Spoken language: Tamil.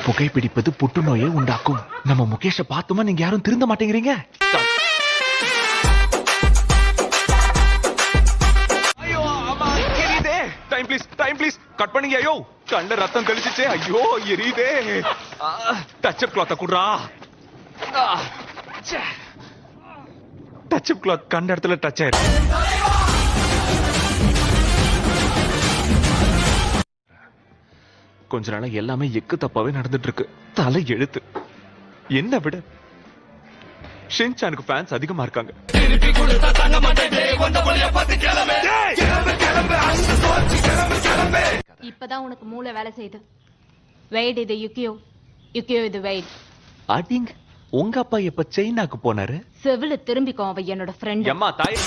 புகைப்பிடிப்பது புற்றுநோயை உண்டாக்கும். நம்ம முகேஷ பார்த்துமா நீங்க யாரும் திருந்த மாட்டேங்கிறீங்க. ஐயோ அம்மா எரியுதே. டைம் ப்ளீஸ் கட் பண்ணுங்க. ஐயோ கண்ட ரத்தம் தெளிச்சிச்சே. ஐயோ எரியுதே. டச் அப் கிளாத் குடுறா. டச் அப் கிளாத் கண்ட இடத்துல டச் ஆயிருக்கு. கொஞ்ச நாளா எல்லாமே எக்கு தப்பாவே நடந்துட்டு இருக்கு. தலை எழுத்து. என்ன விட ஷின்சானுக்கு ஃபேன்ஸ் அதிகமா இருக்காங்க. இப்பதான் உனக்கு மூளை வேலை செய்யுது. வெயிட் இது யுக்கியோ, யுக்கியோ இது வெயிட். அடிங்க. உங்க அப்பா எப்ப சைனாக்கு போனாரு? செவில திரும்பிக்கோ, அவ என்னோட ஃப்ரெண்ட். அம்மா தாய்